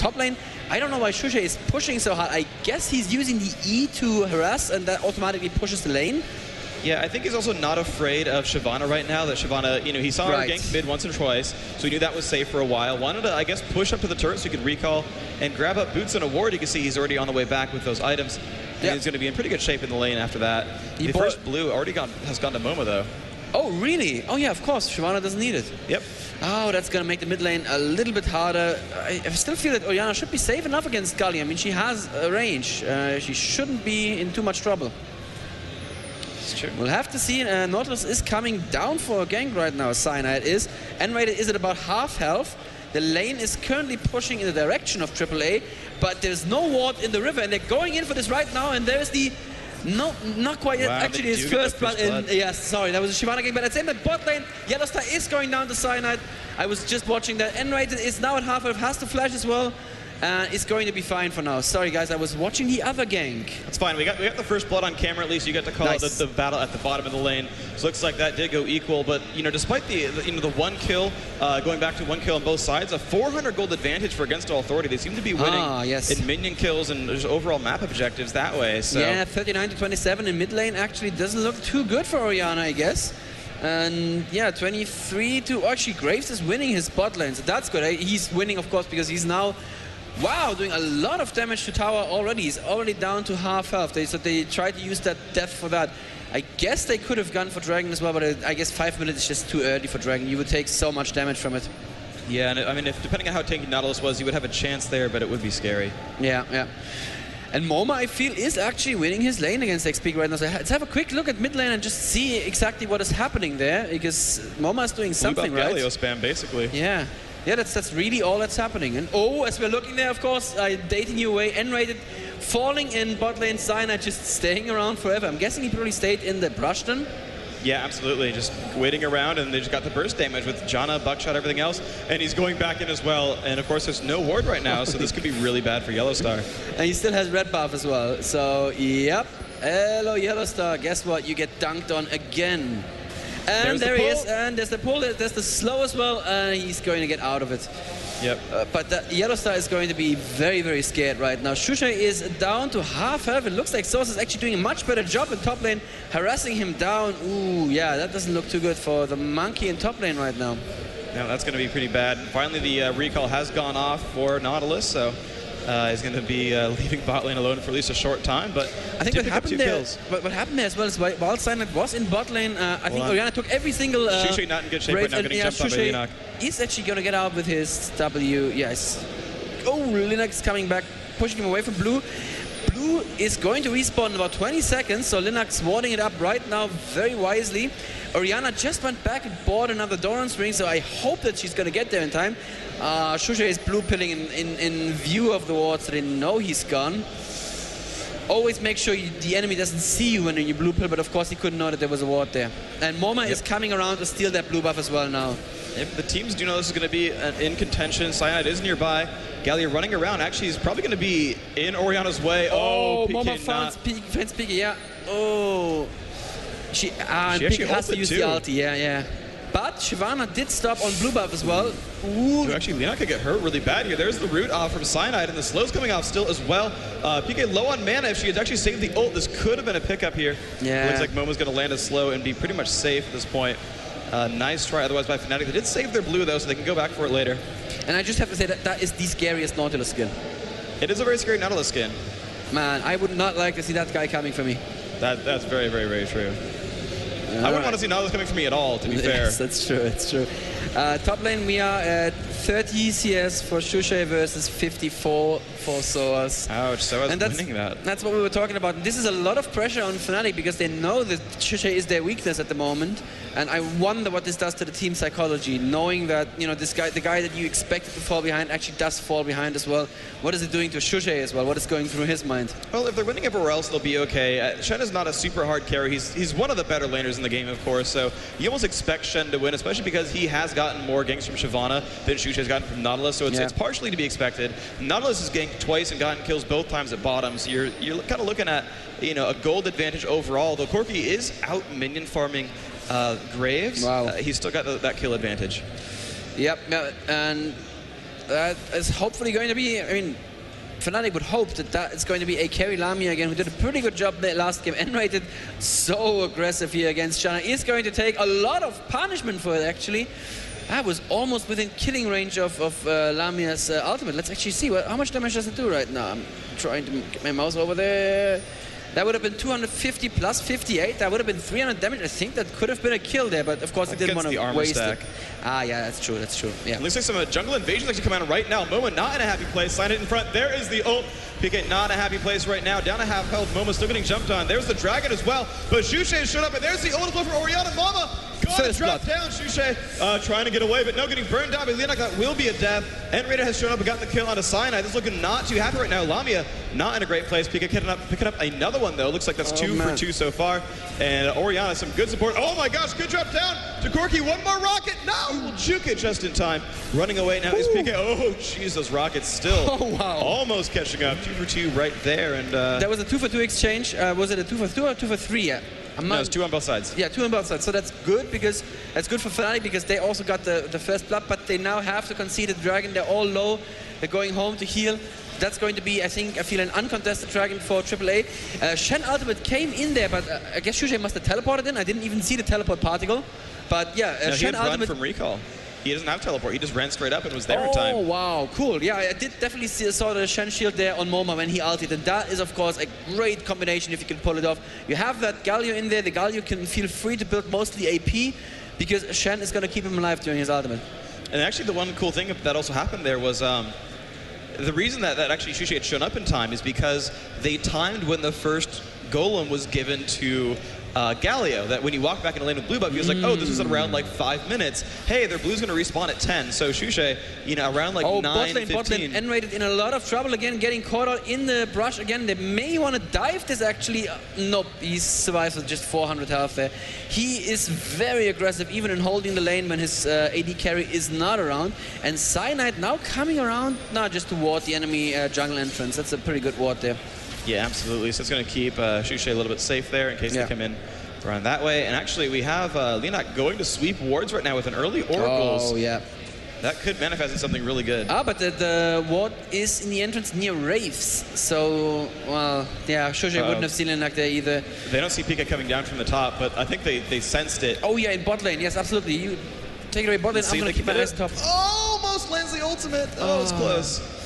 top lane, I don't know why Shusha is pushing so hard. I guess he's using the E to harass, and that automatically pushes the lane. Yeah, I think he's also not afraid of Shyvana right now. That Shyvana, you know, he saw her gank mid once or twice, so he knew that was safe for a while. Wanted to, I guess, push up to the turret so he could recall and grab up boots and a ward. You can see he's already on the way back with those items. And he's going to be in pretty good shape in the lane after that. The first blue already has gone to Momo, though. Oh, really? Oh, yeah, of course. Shyvana doesn't need it. Yep. Oh, that's going to make the mid lane a little bit harder. I still feel that Orianna should be safe enough against Gully. I mean, she has a range. She shouldn't be in too much trouble. It's true. We'll have to see. Nautilus is coming down for a gank right now. Cyanide is. N-rated is at about half health. The lane is currently pushing in the direction of aAa, but there's no ward in the river, and they're going in for this right now, and there's the... No, not quite yet. Wow, actually, his first blood in... Yes, sorry, that was a Shyvana game, but at the same time, bot lane, Yellowstar is going down to Cyanide. I was just watching that. N-rated is now at half health, has to flash as well. It's going to be fine for now. Sorry, guys, I was watching the other gank. That's fine. We got the first blood on camera at least. You got to call out the battle at the bottom of the lane. So looks like that did go equal. But you know, despite the one kill, going back to one kill on both sides, a 400 gold advantage for Against All Authority. They seem to be winning in minion kills and just overall map objectives that way. So yeah, 39 to 27 in mid lane actually doesn't look too good for Orianna, I guess. And yeah, 23 to actually Graves is winning his bot lane, so that's good. He's winning, of course, because he's now. Wow, doing a lot of damage to tower already. He's already down to half health. So they tried to use that death for that. I guess they could have gone for Dragon as well, but I guess 5 minutes is just too early for Dragon. You would take so much damage from it. Yeah, and I mean, depending on how tanky Nautilus was, you would have a chance there, but it would be scary. Yeah, yeah. And Moma, I feel, is actually winning his lane against XP right now. So let's have a quick look at mid lane and just see exactly what is happening there, because Moma is doing something right. Galio spam, basically. Yeah. Yeah, that's really all that's happening. And oh, as we're looking there, of course, dating you away, N-rated, falling in bot lane, Cyanide just staying around forever. I'm guessing he probably stayed in the brush then? Yeah, absolutely. Just waiting around, and they just got the burst damage with Janna, Buckshot, everything else. And he's going back in as well. And of course, there's no ward right now, so this could be really bad for Yellowstar. And he still has red buff as well. So, yep. Hello, Yellowstar. Guess what? You get dunked on again. And there he is, and there's the pull, there's the slow as well, and he's going to get out of it. Yep. But the Yellowstar is going to be very, very scared right now. Shusha is down to half health. It looks like Source is actually doing a much better job in top lane, harassing him down. Ooh, yeah, that doesn't look too good for the monkey in top lane right now. Yeah, that's going to be pretty bad. Finally, the recall has gone off for Nautilus, so he's going to be leaving bot lane alone for at least a short time, but I think what happened there as well is while Cyanide was in bot lane, I think Orianna took every single Shusha not in good shape right now, getting jumped on by Enoch. He's actually going to get out with his W, yes. Oh, Linux coming back, pushing him away from Blue. Blue is going to respawn in about 20 seconds, so Linux warding it up right now very wisely. Orianna just went back and bought another Doran's ring, so I hope that she's going to get there in time. Shusha is blue pilling in view of the ward, so they know he's gone. Always make sure the enemy doesn't see you when you blue pill, but of course he couldn't know that there was a ward there. And Moma is coming around to steal that blue buff as well now. If the teams do know this is going to be in contention, Cyanide is nearby. Gallia running around. Actually, he's probably going to be in Orianna's way. Oh, Moma finds Pika, yeah. Oh. She actually has to use the ulti, yeah. But Shyvana did stop on blue buff as well. Ooh. So actually, Leon could get hurt really bad here. There's the root off from Cyanide, and the slow's coming off still as well. PK low on mana. If she had actually saved the ult, this could have been a pickup here. Yeah. Looks like Momo's going to land a slow and be pretty much safe at this point. Nice try otherwise by Fnatic. They did save their blue, though, so they can go back for it later. And I just have to say that is the scariest Nautilus skin. It is a very scary Nautilus skin. Man, I would not like to see that guy coming for me. That's very, very, very true. I wouldn't want to see Nautilus coming for me at all, to be fair. Yes, that's true, it's true. Top lane, we are at 30 CS for Shusha versus 54 for Soas. Ouch, Soas winning that. That's what we were talking about. And this is a lot of pressure on Fnatic because they know that Shusha is their weakness at the moment. And I wonder what this does to the team psychology, knowing that, you know, this guy, the guy that you expected to fall behind actually does fall behind as well. What is it doing to Shusha as well? What is going through his mind? Well, if they're winning everywhere else, they'll be okay. Shen is not a super hard carry. He's one of the better laners in the game, of course, so you almost expect Shen to win, especially because he has gotten more ganks from Shyvana than Shusha has gotten from Nautilus, so it's partially to be expected. Nautilus has ganked twice and gotten kills both times at bottom, so you're kind of looking at, you know, a gold advantage overall, though Corki is out minion farming Graves. Wow. He's still got that kill advantage. Yep, and that is hopefully going to be, I mean, Fnatic would hope that it's going to be a carry Lamia again, who did a pretty good job the last game. N-rated so aggressive here against Shanna. Is going to take a lot of punishment for it, actually. I was almost within killing range of Lamia's ultimate. Let's actually see how much damage does it do right now. I'm trying to get my mouse over there. That would have been 250 plus 58. That would have been 300 damage. I think that could have been a kill there, but of course it didn't want to waste it. Ah, yeah, that's true. That's true. Yeah. Looks like some jungle invasions actually come out right now. Moma not in a happy place. Sign it in front. There is the ult. PK not in a happy place right now. Down to half health. Moma still getting jumped on. There's the dragon as well. But Xuche showed up, and there's the ult as well for Orianna. Moma gonna drop down. Xuche trying to get away, but no, getting burned down by Linak. That will be a death. N-Raider has shown up and gotten the kill on a Cyanide. This is looking not too happy right now. Lamia not in a great place. PK picking up another one though. Looks like that's 2 for 2 so far. And Orianna, some good support. Oh my gosh, good drop down to Corki. One more rocket. No, we'll juke it just in time. Running away now is PK. Oh, jeez, those rockets still almost catching up. 2 for 2 right there. And that was a 2 for 2 exchange. Was it a 2 for 2 or 2 for 3? Yeah. No, it's 2 on both sides. Yeah, 2 on both sides. So that's good because that's good for Fnatic because they also got the first blood, but they now have to concede the dragon. They're all low. They're going home to heal. That's going to be, I feel, an uncontested dragon for AAA. Shen ultimate came in there, but I guess Xuche must have teleported in. I didn't even see the teleport particle. But yeah, Shen ultimate from recall. He doesn't have teleport. He just ran straight up and was there in time. Oh, wow. Cool. Yeah, I did definitely saw the Shen shield there on Moma when he ulted. And that is, of course, a great combination if you can pull it off. You have that Galio in there. The Galio can feel free to build mostly AP because Shen is going to keep him alive during his ultimate. And actually, the one cool thing that also happened there was the reason that actually Xuche had shown up in time is because they timed when the first golem was given to Galio, that when you walk back in a lane with blue buff, he was like, oh, this was at around like 5 minutes. Hey, their blue's going to respawn at 10. So Xuche, you know, around like 9, 15. Bot lane, N-rated in a lot of trouble again, getting caught out in the brush again. They may want to dive this actually. Nope, he survives with just 400 health there. He is very aggressive, even in holding the lane when his AD carry is not around. And Cyanide now coming around, just to ward the enemy jungle entrance. That's a pretty good ward there. Yeah, absolutely. So it's going to keep Xuche a little bit safe there in case they come in around that way. And actually, we have Linak going to sweep wards right now with an early Oracles. Oh, yeah. That could manifest in something really good. But the ward is in the entrance near Wraiths. So, well, yeah, Xuche wouldn't have seen Linak there either. They don't see PK coming down from the top, but I think they sensed it. Oh, yeah, in bot lane. Yes, absolutely. You take it away bot lane. I'm going to keep my eyes top. Almost lands the ultimate. Oh, it's close.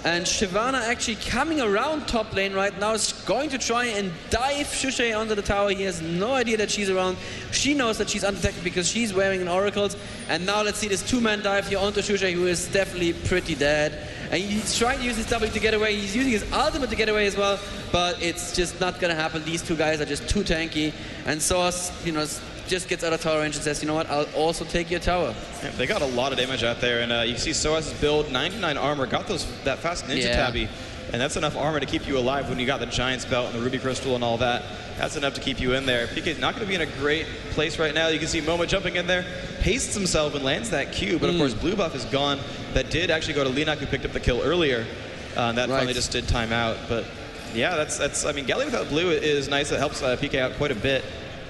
And Shyvana actually coming around top lane right now is going to try and dive Xuche onto the tower. He has no idea that she's around. She knows that she's undetected because she's wearing an Oracles. And now let's see this 2-man dive here onto Xuche, who is definitely pretty dead. And he's trying to use his W to get away. He's using his ultimate to get away as well. But it's just not going to happen. These two guys are just too tanky. And Source, you know, just gets out of tower range and says, you know what, I'll also take your tower. Yeah, they got a lot of damage out there, and you see Soas's build, 99 armor, got that fast ninja tabby, and that's enough armor to keep you alive when you got the Giant's Belt and the Ruby Crystal and all that. That's enough to keep you in there. PK's not going to be in a great place right now. You can see Moma jumping in there, hastes himself and lands that Q, but of course blue buff is gone. That did actually go to Linak, who picked up the kill earlier. That finally just did time out, but yeah, that's I mean, Galio without blue is nice. It helps PK out quite a bit.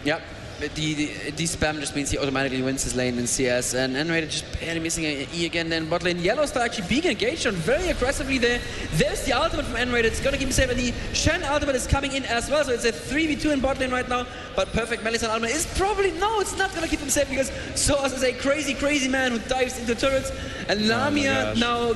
Yep. The spam just means he automatically wins his lane in CS, and N-rated just barely missing an E again. Then bot lane Yellowstar actually being engaged on very aggressively there. There's the ultimate from N-rated. It's gonna keep him safe, and the Shen ultimate is coming in as well. So it's a 3v2 in bot lane right now. But perfect Melisande ultimate is probably it's not gonna keep him safe because Soas is a crazy man who dives into turrets, and Lamia now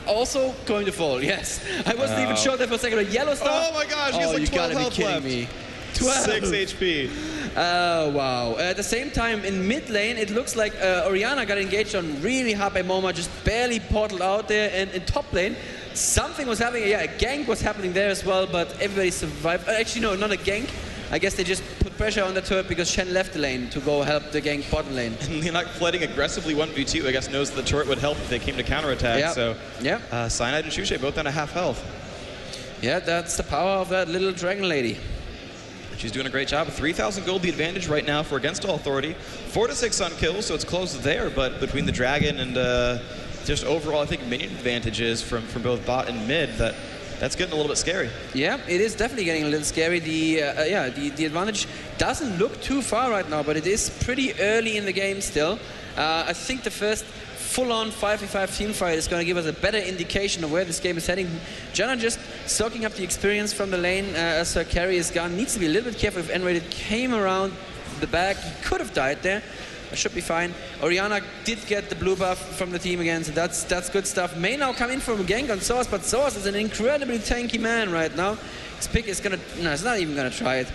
also going to fall. Yes, I wasn't even sure there for a second. Yellowstar. Oh my gosh, he has like 12 health left. Me. 6 HP. Oh, wow. At the same time, in mid lane, it looks like Orianna got engaged on really hard by Moma, just barely portaled out there. And in top lane, something was happening. Yeah, a gank was happening there as well, but everybody survived. Actually, no, not a gank. I guess they just put pressure on the turret because Shen left the lane to go help the gank bottom lane. And Linak flooding aggressively 1v2, I guess knows the turret would help if they came to counterattack. Yep. So, yeah. Cyanide and Xuche both down to half health. Yeah, that's the power of that little dragon lady. She's doing a great job. 3,000 gold the advantage right now for Against All Authority. 4 to 6 on kills, so it's close there, but between the dragon and just overall, I think minion advantages from both bot and mid, that's getting a little bit scary. Yeah, it is definitely getting a little scary. The advantage doesn't look too far right now, but it is pretty early in the game still. I think the first full-on 5v5 team fight is going to give us a better indication of where this game is heading. Janna just soaking up the experience from the lane as her carry is gone. Needs to be a little bit careful. If N-Rated came around the back, he could have died there. Should be fine. Orianna did get the blue buff from the team again, so that's good stuff. May now come in from a gank on Soaz, but Soaz is an incredibly tanky man right now. His pick is gonna, no, it's not even gonna try it.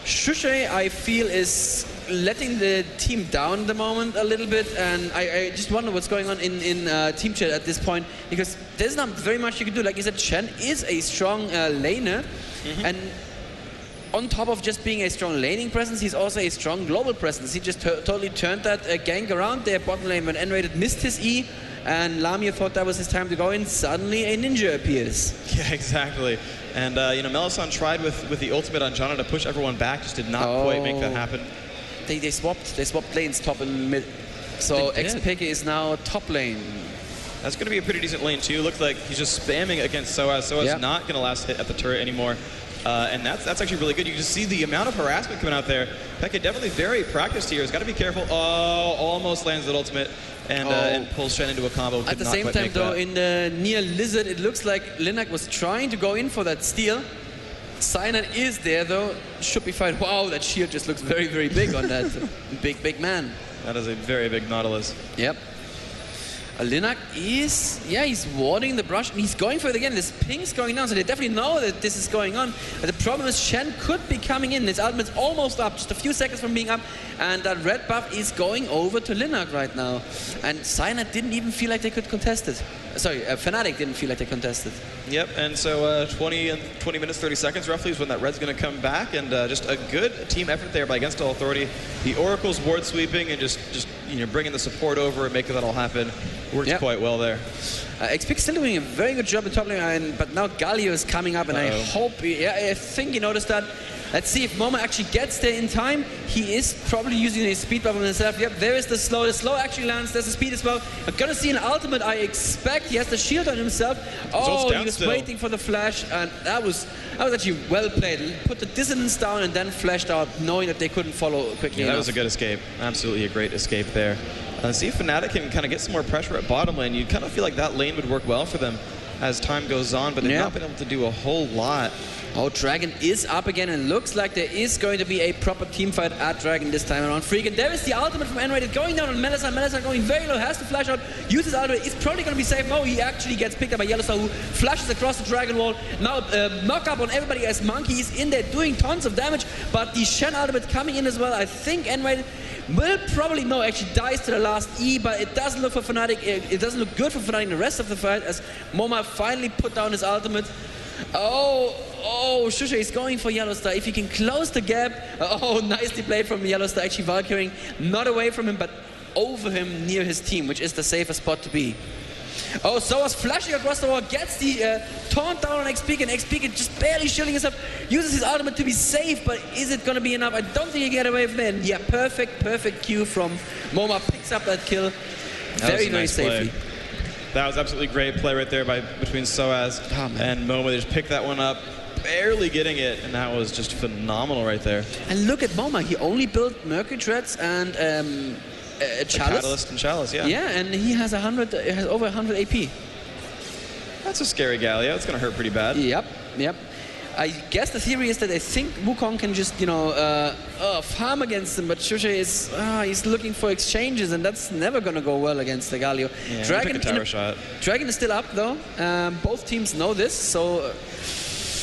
Shushay, I feel, is letting the team down at the moment a little bit, and I just wonder what's going on in team chat at this point, because there's not very much you can do. Like you said, Shen is a strong laner, and on top of just being a strong laning presence, he's also a strong global presence. He just totally turned that gank around there bottom lane when N-Rated missed his E, and Lamia thought that was his time to go in. Suddenly a ninja appears. Yeah, exactly. And you know, Melisande tried with the ultimate on Janna to push everyone back, just did not quite make that happen. They swapped lanes top and mid. So Xpeke is now top lane. That's going to be a pretty decent lane too. Looks like he's just spamming against Soaz. Soaz not going to last hit at the turret anymore. And that's actually really good. You just see the amount of harassment coming out there. Pekka definitely very practiced here. He's got to be careful. Oh, almost lands that ultimate and pulls Shen into a combo. At the same time, though, in the near Lizard, it looks like Linak was trying to go in for that steal. Cyanide is there, though. Should be fine. Wow, that shield just looks very, very big on that big man. That is a very big Nautilus. Yep. Linak is, he's warding the brush, and he's going for it again. This ping's going down, so they definitely know that this is going on. But the problem is Shen could be coming in. His ultimate's almost up, just a few seconds from being up, and that red buff is going over to Linak right now. And Cyanide didn't even feel like they could contest it. Sorry, Fnatic didn't feel like they contested. Yep, and so 20 minutes, 30 seconds roughly is when that red's going to come back, and just a good team effort there by Against All Authority. The Oracle's ward sweeping and just you know, bringing the support over and making that all happen. Worked quite well there. Xpeke still doing a very good job in top lane, but now Galio is coming up, and I hope, I think you noticed that. Let's see if Momo actually gets there in time. He is probably using his speed bubble himself. Yep, there is the slow. The slow actually lands. There's the speed as well. I'm gonna see an ultimate, I expect. He has the shield on himself. Oh, he was waiting for the flash, and that was actually well played. Put the dissonance down and then flashed out, knowing that they couldn't follow quickly enough. That was a good escape. Absolutely a great escape there. See if Fnatic can kind of get some more pressure at bottom lane. You'd kind of feel like that lane would work well for them as time goes on, but they've not been able to do a whole lot. Oh, Dragon is up again, and looks like there is going to be a proper team fight at Dragon this time around. Freak, and there is the ultimate from N-Rated going down on Melisande. Melisande going very low, has to flash out, uses ultimate, is probably going to be safe. No, he actually gets picked up by Yellowstar, who flashes across the Dragon wall. Now knock up on everybody as Monkey is in there doing tons of damage, but the Shen ultimate coming in as well. I think N-Rated will probably, no, actually dies to the last E, but it doesn't look for Fnatic, it doesn't look good for Fnatic in the rest of the fight, as Moma finally put down his ultimate. Oh, Shusha is going for Yellowstar. If he can close the gap. Oh, nicely played from Yellowstar. Actually, Valkyrie not away from him, but over him near his team, which is the safest spot to be. Oh, Soaz flashing across the wall, gets the taunt down on Xpeke, and Xpeke just barely shielding himself, uses his ultimate to be safe, but is it going to be enough? I don't think he get away from it. Yeah, perfect Q from Moma, picks up that kill very safely. Play. That was absolutely great play right there between Soaz and Moma. They just picked that one up, barely getting it, and that was just phenomenal right there. And look at Moma. He only built Mercury Treads and Chalice. Catalyst and Chalice, yeah. Yeah, and he has over 100 AP. That's a scary Galio. It's going to hurt pretty bad. Yep. I guess the theory is that I think Wukong can just, you know, farm against him, but Shusha is he's looking for exchanges, and that's never going to go well against the Galio. Yeah, Dragon is still up, though. Both teams know this, so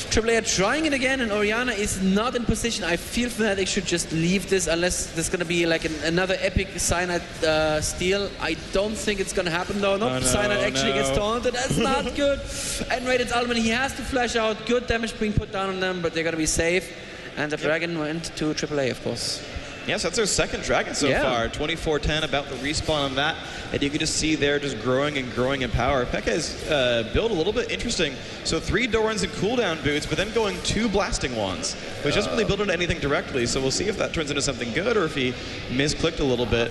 aAa trying it again, and Orianna is not in position. I feel Fnatic should just leave this unless there's going to be like another epic Cyanide steal. I don't think it's going to happen, though. Cyanide actually gets taunted. That's not good. N-Rated's ultimate, he has to flash out. Good damage being put down on them, but they're going to be safe. And the Dragon went to AAA, of course. Yes, that's their second Dragon so far. 24-10 about the respawn on that. And you can just see they're just growing in power. Pekka is built a little bit interesting. So 3 Dorans and cooldown boots, but then going 2 blasting wands, which doesn't really build into anything directly. So we'll see if that turns into something good or if he misclicked a little bit.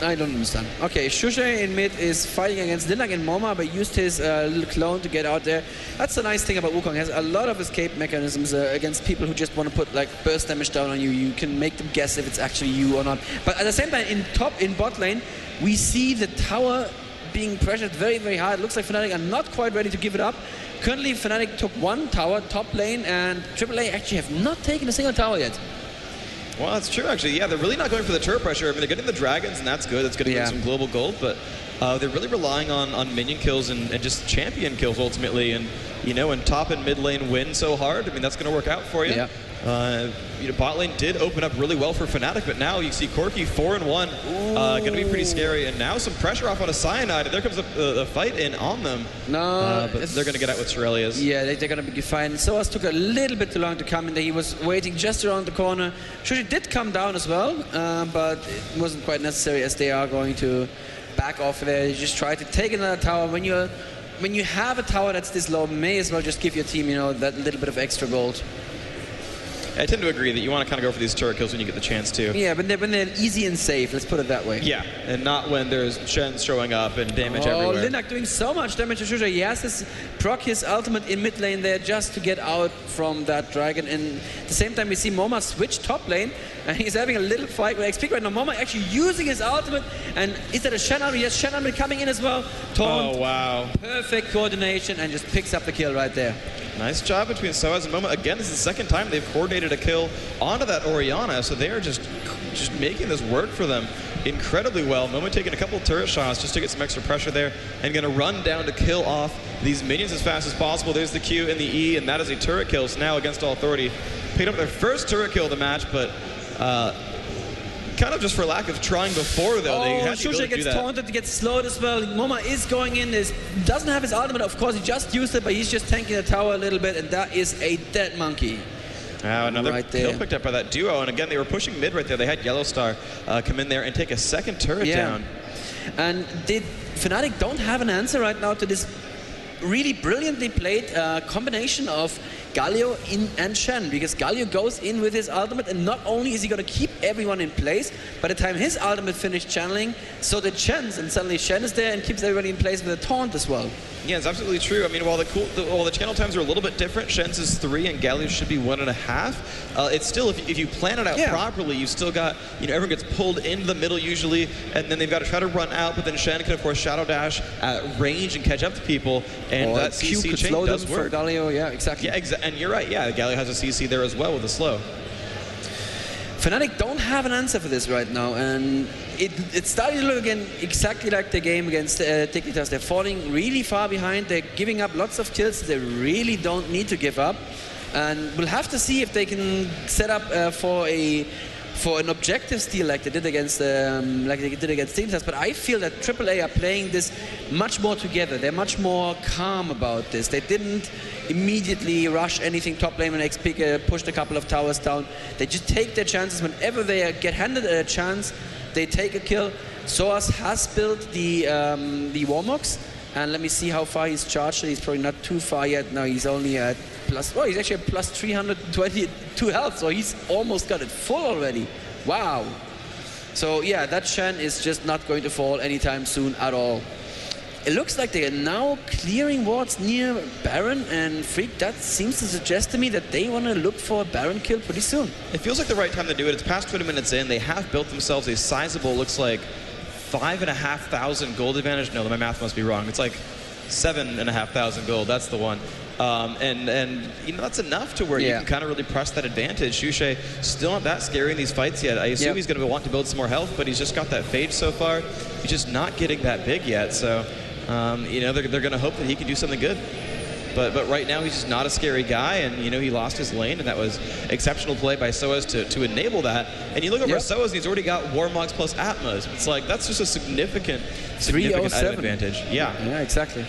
I don't understand. Okay, Shusha in mid is fighting against Linak and Moma, but used his little clone to get out there. That's the nice thing about Wukong. He has a lot of escape mechanisms against people who just want to put like burst damage down on you. You can make them guess if it's actually you or not. But at the same time, in bot lane, we see the tower being pressured very, very hard. It looks like Fnatic are not quite ready to give it up. Currently, Fnatic took one tower, top lane, and aAa actually have not taken a single tower yet. Well, that's true, actually. Yeah, they're really not going for the turret pressure. I mean, they're getting the dragons, and that's good. That's going to get some global gold, but they're really relying on minion kills and just champion kills, ultimately. And, you know, when top and mid lane win so hard, I mean, that's going to work out for you. Yeah. You know, bot lane did open up really well for Fnatic, but now you see Corki 4-1, going to be pretty scary. And now some pressure off on a Cyanide, and there comes a fight in on them. No, but they're going to get out with Shurelya's. Yeah, they're going to be fine. Soaz took a little bit too long to come in there. He was waiting just around the corner. Shushi did come down as well, but it wasn't quite necessary as they are going to back off there. You just try to take another tower. When you have a tower that's this low, may as well just give your team, you know, that little bit of extra gold. I tend to agree that you want to kind of go for these turret kills when you get the chance to. Yeah, when they're easy and safe, let's put it that way. Yeah, and not when there's Shen showing up and damage everywhere. Oh, Linak doing so much damage to Shusha. He has to proc his ultimate in mid lane there just to get out from that dragon. And at the same time, we see Moma switch top lane, and he's having a little fight with XP right now. Moma actually using his ultimate, and is that a Shen ultimate? Yes, Shen ultimate coming in as well. Taunt, oh, wow. Perfect coordination, and just picks up the kill right there. Nice job between Soaz and Moma. Again, this is the second time they've coordinated a kill onto that Orianna, so they are just making this work for them incredibly well. Moma taking a couple turret shots just to get some extra pressure there and going to run down to kill off these minions as fast as possible. There's the Q and the E, and that is a turret kill. So now Against All Authority picked up their first turret kill of the match, but kind of just for lack of trying before, though. They had the ability to do that. Taunted, gets slowed as well. Moma is going in, doesn't have his ultimate, of course, he just used it, but he's just tanking the tower a little bit, and that is a dead monkey. Another kill picked up by that duo, and again, they were pushing mid right there. They had Yellowstar come in there and take a second turret down. And Fnatic don't have an answer right now to this really brilliantly played combination of Galio and Shen, because Galio goes in with his ultimate, and not only is he going to keep everyone in place, by the time his ultimate finished channeling, so did Shen's, and suddenly Shen is there and keeps everybody in place with a taunt as well. Yeah, it's absolutely true. I mean, while the channel times are a little bit different, Shen's is 3 and Galio's should be 1.5. It's still, if you plan it out properly, you still got, you know, everyone gets pulled into the middle usually, and then they've got to try to run out, but then Shen can, of course, Shadow Dash at range and catch up to people, and that CC chain does work. For Galio, yeah, exactly. Yeah, and you're right, yeah, Galio has a CC there as well with the slow. Fnatic don't have an answer for this right now, and it's starting to look again exactly like the game against Dignitas. They're falling really far behind, they're giving up lots of kills they really don't need to give up, and we'll have to see if they can set up for an objective steal like they did against Dignitas. But I feel that aAa are playing this much more together. They're much more calm about this. They didn't immediately rush anything top lane when XP pushed a couple of towers down. They just take their chances. Whenever they get handed a chance, they take a kill. Soaz has built the Warmox, and let me see how far he's charged. He's probably not too far yet. No, he's only at he's actually at plus 322 health, so he's almost got it full already. Wow. So yeah, that Shen is just not going to fall anytime soon at all. It looks like they are now clearing wards near Baron and Freak. That seems to suggest to me that they want to look for a Baron kill pretty soon. It feels like the right time to do it. It's past 20 minutes in. They have built themselves a sizable, looks like 5,500 gold advantage. No, my math must be wrong. It's like 7,500 gold. That's the one. And you know, that's enough to where you can kind of really press that advantage. Shusha still not that scary in these fights yet. I assume he's going to want to build some more health, but he's just got that phage so far. He's just not getting that big yet. So, you know, they're going to hope that he can do something good. But right now he's just not a scary guy, and you know, he lost his lane, and that was exceptional play by Soaz to enable that. And you look over at Soaz, he's already got Warmogs plus Atmas. It's like, that's just a significant item advantage. Yeah, exactly.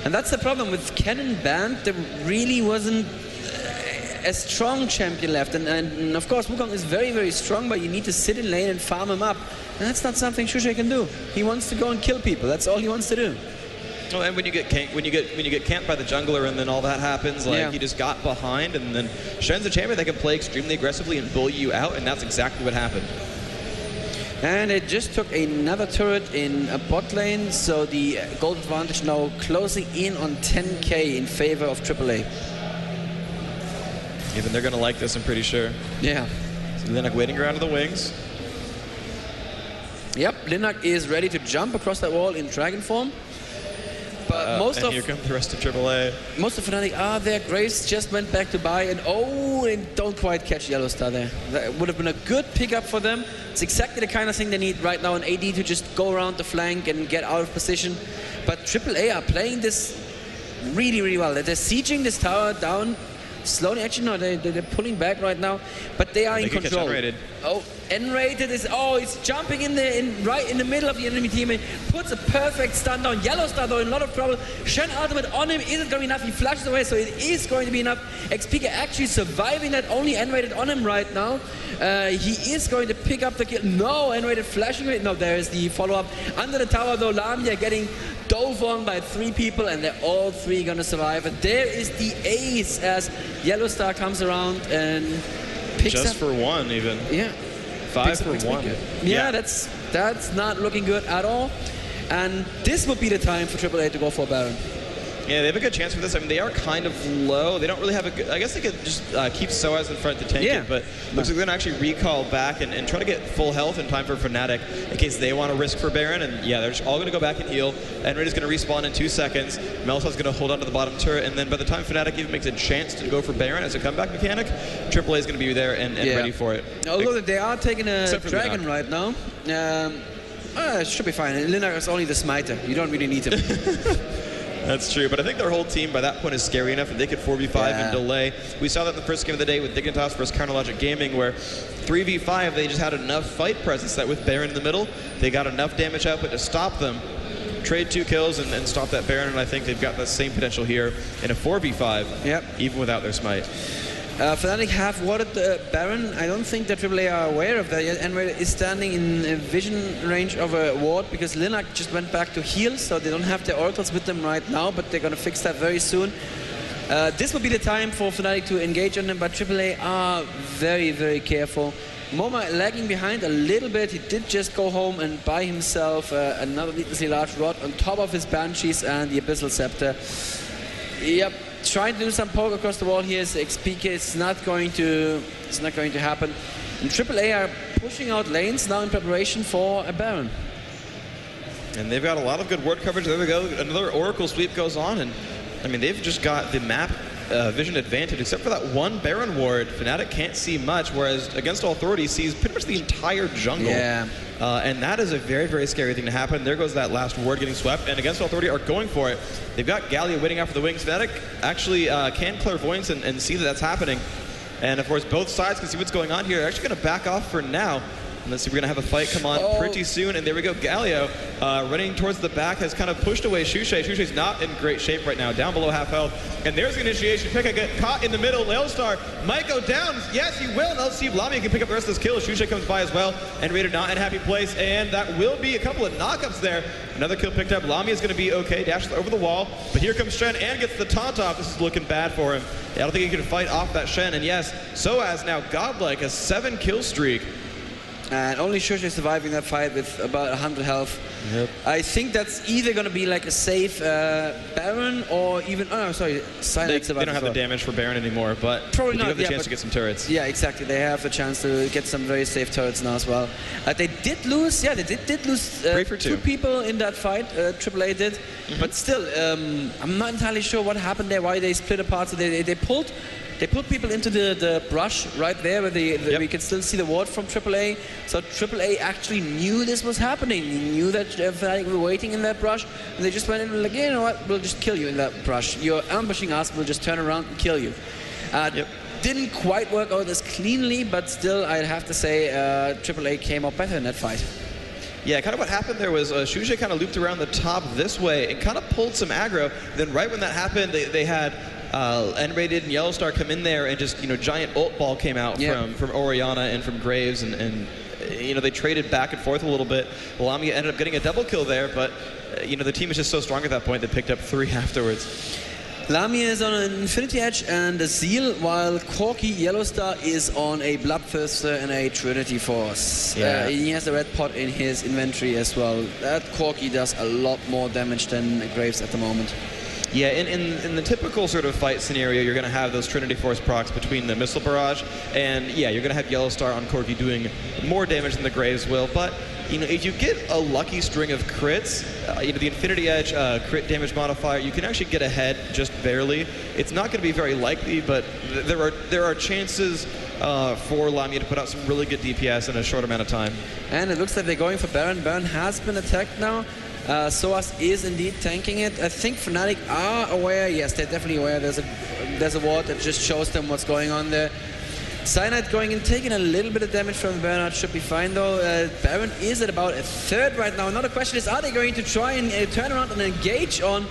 And that's the problem with Cannon banned. There really wasn't a strong champion left, and of course Wukong is very, very strong, but you need to sit in lane and farm him up, and that's not something Shusha can do. He wants to go and kill people. That's all he wants to do. Well, and when you get camped by the jungler and then all that happens, like he just got behind, and then Shen's a champion that can play extremely aggressively and bully you out, and that's exactly what happened. And it just took another turret in a bot lane, so the gold advantage now closing in on 10k in favor of AAA. Even they're going to like this, I'm pretty sure. Yeah. So Linak waiting around to the wings. Yep, Linak is ready to jump across that wall in dragon form. But here come the rest of AAA. Most of Fnatic are there. Graves just went back to buy, and and don't quite catch Yellow Star there. That would have been a good pickup for them. It's exactly the kind of thing they need right now, an AD to just go around the flank and get out of position. But AAA are playing this really, really well. They're sieging this tower down slowly. Actually, no, they're pulling back right now, but they are in control. N-rated is, he's jumping in there, right in the middle of the enemy team. He puts a perfect stun down. Yellow Star, though, in a lot of trouble. Shen ultimate on him. Isn't going to be enough. He flashes away, so it is going to be enough. XPK actually surviving that. Only N-rated on him right now. He is going to pick up the kill. No, N-rated flashing away. No, there is the follow-up. Under the tower, though, Lamia getting dove on by 3 people, and they're all 3 going to survive. And there is the ace as Yellow Star comes around and picks up. Just for 1, even. Yeah. 5 for 1. Yeah, that's not looking good at all. And this would be the time for AAA to go for a Baron. Yeah, they have a good chance for this. I mean, they are kind of low. They don't really have a good... I guess they could just keep Soaz in front to tank it, but looks like they're going to actually recall back and try to get full health in time for Fnatic in case they want to risk for Baron. And yeah, they're just all going to go back and heal. Enraid is going to respawn in 2 seconds. Melsa's going to hold on to the bottom turret, and then by the time Fnatic even makes a chance to go for Baron as a comeback mechanic, AAA is going to be there and ready for it. Although they are taking a dragon right now. It should be fine. Linak is only the smiter. You don't really need him. That's true, but I think their whole team by that point is scary enough that they could 4v5 and delay. We saw that in the first game of the day with Dignitas versus Counterlogic Gaming, where 3v5 they just had enough fight presence that with Baron in the middle, they got enough damage output to stop them, trade 2 kills and stop that Baron, and I think they've got the same potential here in a 4v5, even without their smite. Fnatic have warded the Baron. I don't think that AAA are aware of that yet. Enraid is standing in vision range of a ward because Linak just went back to heal, so they don't have their oracles with them right now, but they're going to fix that very soon. This will be the time for Fnatic to engage on them, but AAA are very, very careful. Moma lagging behind a little bit. He did just go home and buy himself another needlessly large rod on top of his Banshees and the Abyssal Scepter. Yep. Trying to do some poke across the wall here is XPK. It's not going to happen. And AAA are pushing out lanes now in preparation for a Baron. And they've got a lot of good ward coverage. There we go. Another Oracle sweep goes on, and I mean they've just got the map vision advantage, except for that one Baron ward. Fnatic can't see much, whereas Against All Authority sees pretty much the entire jungle. Yeah. And that is a very, very scary thing to happen. There goes that last ward getting swept, and Against All Authority are going for it. They've got Gallia waiting out for the wings. Fnatic actually can clairvoyance and see that that's happening. And of course, both sides can see what's going on here. They're actually going to back off for now. And let's see, we're going to have a fight come on pretty soon. And there we go. Galio running towards the back has kind of pushed away Shushay. Shushay's not in great shape right now, down below half health. And there's the initiation. Pekka get caught in the middle. Leostar might go down. Yes, he will. And let's see if Lamia can pick up the rest of this kill. Shushay comes by as well. And Raider not in a happy place. And that will be a couple of knockups there. Another kill picked up. Lamia is going to be okay. Dashes over the wall. But here comes Shen and gets the taunt off. This is looking bad for him. I don't think he can fight off that Shen. And yes, Soaz now godlike, a 7 kill streak. And only Shushay surviving that fight with about 100 health. Yep. I think that's either going to be like a safe Baron or even... Oh, no, sorry. Silence. They don't have the damage for Baron anymore, but probably they do not, have the chance to get some turrets. Yeah, exactly. They have the chance to get some very safe turrets now as well. They did lose... Yeah, they did lose 2 people in that fight. AAA did. But still, I'm not entirely sure what happened there, why they split apart. So they pulled people into the brush right there where we can still see the ward from AAA. So AAA actually knew this was happening. They knew that Fnatic were waiting in that brush. And they just went in and like, you know what, we'll just kill you in that brush. You're ambushing us, we'll just turn around and kill you. Didn't quite work out as cleanly, but still I'd have to say AAA came out better in that fight. Yeah, kind of what happened there was Shushay kind of looped around the top this way and kind of pulled some aggro. Then right when that happened, they had N-rated and Yellowstar come in there and just, giant ult ball came out from Orianna and from Graves and they traded back and forth a little bit. Lamia ended up getting a double kill there, but the team is just so strong at that point they picked up 3 afterwards. Lamia is on an Infinity Edge and a Seal, while Corki Yellowstar is on a Bloodthirster and a Trinity Force. Yeah. He has a red pot in his inventory as well. That Corki does a lot more damage than Graves at the moment. Yeah, in the typical sort of fight scenario, you're going to have those Trinity Force procs between the Missile Barrage, and yeah, you're going to have Yellowstar on Corki doing more damage than the Graves will, but you know, if you get a lucky string of crits, you know, the Infinity Edge crit damage modifier, you can actually get ahead just barely. It's not going to be very likely, but there are chances for Lamia to put out some really good DPS in a short amount of time. And it looks like they're going for Baron. Baron has been attacked now. Soas is indeed tanking it. I think Fnatic are aware. Yes, they're definitely aware. There's a ward that just shows them what's going on there. Cyanide going in, taking a little bit of damage from Bernard, should be fine though. Baron is at about a third right now. Another question is, are they going to try and turn around and engage on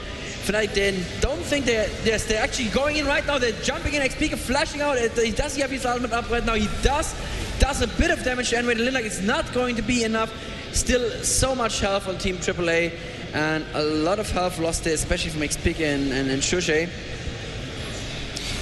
Fnatic? They don't think they're actually going in right now. They're jumping in, XP flashing out. He does have his ultimate up right now. He does a bit of damage to Enrate Linak. It's not going to be enough. Still so much health on Team AAA and a lot of health lost there, especially from XP and Shushay.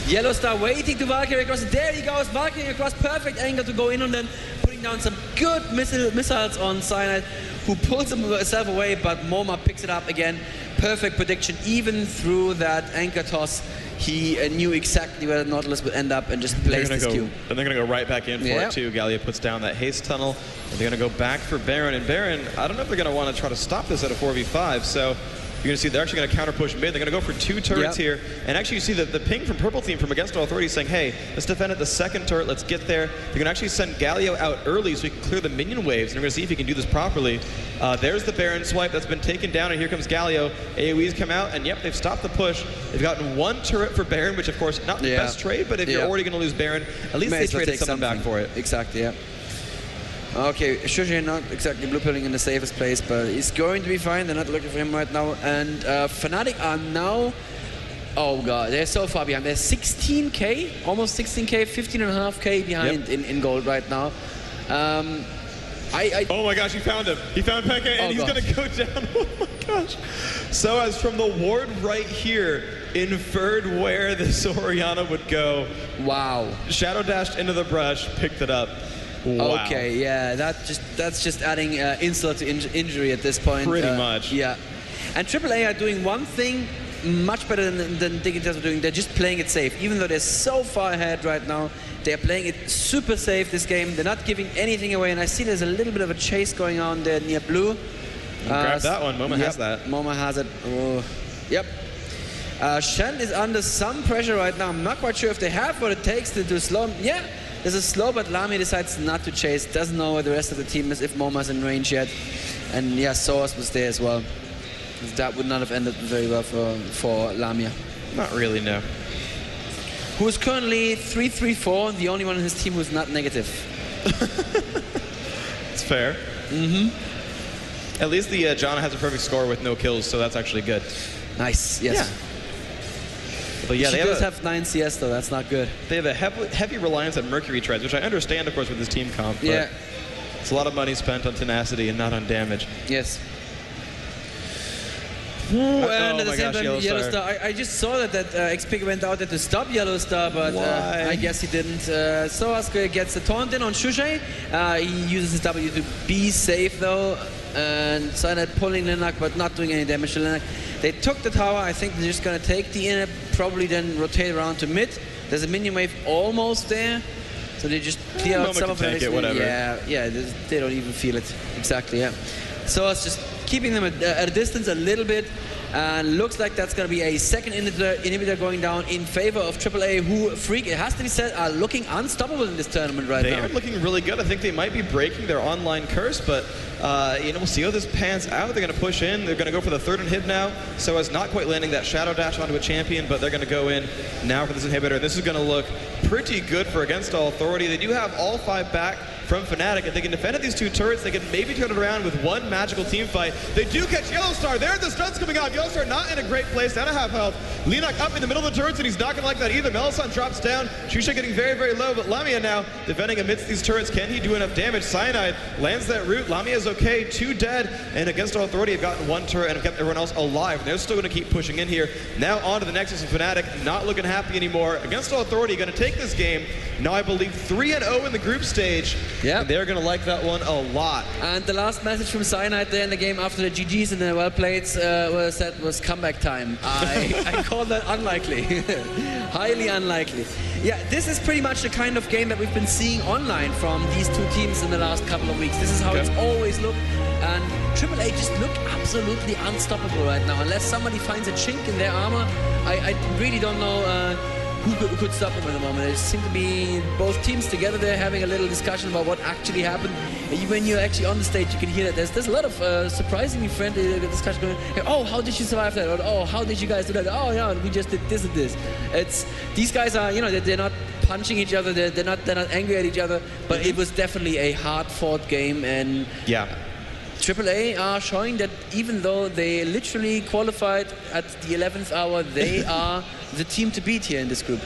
Yellowstar waiting to Valkyrie across. There he goes, Valkyrie across, perfect angle to go in on them, putting down some good missiles on Cyanide, who pulls himself away, but Moma picks it up again. Perfect prediction, even through that anchor toss. He knew exactly where the Nautilus would end up and just placed his Q. And they're going to go right back in for it too. Gallia puts down that haste tunnel, and they're going to go back for Baron. And Baron, I don't know if they're going to want to try to stop this at a 4v5, so you're going to see they're actually going to counter push mid. They're going to go for 2 turrets here. And actually you see the ping from Purple Team from Against All Authority saying, hey, let's defend at the second turret, let's get there. They're going to actually send Galio out early so he can clear the minion waves. And we're going to see if he can do this properly. There's the Baron swipe that's been taken down, and here comes Galio. AoE's come out, and yep, they've stopped the push. They've gotten 1 turret for Baron, which of course, not the best trade, but if you're already going to lose Baron, at least they traded something back for it. Exactly, yeah. Okay, Shushay not exactly blue pilling in the safest place, but he's going to be fine. They're not looking for him right now. And Fnatic are now, oh god, they're so far behind. They're 16k, almost 16k, 15.5k behind in gold right now. Oh my gosh, he found him. He found Pekka, and he's going to go down. Oh my gosh. So as from the ward right here, inferred where this Orianna would go. Wow. Shadow dashed into the brush, picked it up. Wow. Okay, yeah, that's just adding insult to injury at this point. Pretty much. Yeah. And AAA are doing one thing much better than Dignitas are doing. They're just playing it safe. Even though they're so far ahead right now, they're playing it super safe this game. They're not giving anything away. And I see there's a little bit of a chase going on there near blue. Grab that one. Moma has that. Moma has it. Oh. Yep. Shen is under some pressure right now. I'm not quite sure if they have what it takes to slow him. Yeah. There's a slow, but Lamia decides not to chase. Doesn't know where the rest of the team is, if Moma's in range yet. And yeah, Soas was there as well. That would not have ended very well for Lamia. Not really, no. Who is currently 3-3-4, the only one in his team who's not negative. It's fair. Mm-hmm. At least the Janna has a perfect score with no kills, so that's actually good. Nice, yes. Yeah. But yeah, they have 9 CS though, that's not good. They have a heavy reliance on Mercury treads, which I understand, of course, with this team comp. But yeah. It's a lot of money spent on tenacity and not on damage. Yes. And at the same time, Yellowstar. I just saw that XP went out there to stop Yellowstar, but I guess he didn't. Soas gets the taunt in on Shushay. He uses his W to be safe though. And Cyanide pulling Linak, but not doing any damage to Linak. They took the tower. I think they're just going to take the inner, probably then rotate around to mid. There's a minion wave almost there. So they just clear out some of it. Yeah, they don't even feel it. Exactly, yeah. So it's just keeping them at a distance a little bit. And looks like that's going to be a second inhibitor going down in favor of AAA, who, Freak, it has to be said, are looking unstoppable in this tournament right now. They are looking really good. I think they might be breaking their online curse, but we'll see how this pans out. They're going to push in. They're going to go for the third inhib now. So it's not quite landing that Shadow Dash onto a champion, but they're going to go in now for this inhibitor. This is going to look pretty good for Against All Authority. They do have all 5 back from Fnatic. If they can defend at these 2 turrets, they can maybe turn it around with 1 magical team fight. They do catch Yellowstar. There, the stun's coming out. are not in a great place, down to half health. Linak up in the middle of the turrets, and he's not gonna like that either. Melisande drops down. Shusha getting very, very low, but Lamia now defending amidst these turrets. Can he do enough damage? Cyanide lands that root. Lamia is okay, 2 dead, and against Authority have gotten 1 turret and have kept everyone else alive. And they're still gonna keep pushing in here. Now on to the Nexus and Fnatic, not looking happy anymore. Against Authority, gonna take this game. Now I believe 3-0 in the group stage. Yeah. And they're gonna like that one a lot. And the last message from Cyanide there in the game after the GGs and the well played was comeback time. I call that unlikely. Highly unlikely. Yeah, this is pretty much the kind of game that we've been seeing online from these two teams in the last couple of weeks. This is how it's always looked. And aAA just look absolutely unstoppable right now. Unless somebody finds a chink in their armor, I really don't know who could stop them at the moment. It seems to be both teams together there having a little discussion about what actually happened. And when you're actually on the stage, you can hear that there's a lot of surprisingly friendly discussion going. Oh, how did you survive that? Or, oh, how did you guys do that? Oh, yeah, we just did this and this. These guys are, you know, they're not punching each other. They're not angry at each other. But it was definitely a hard-fought game. And yeah. aAa are showing that even though they literally qualified at the 11th hour, they are the team to beat here in this group.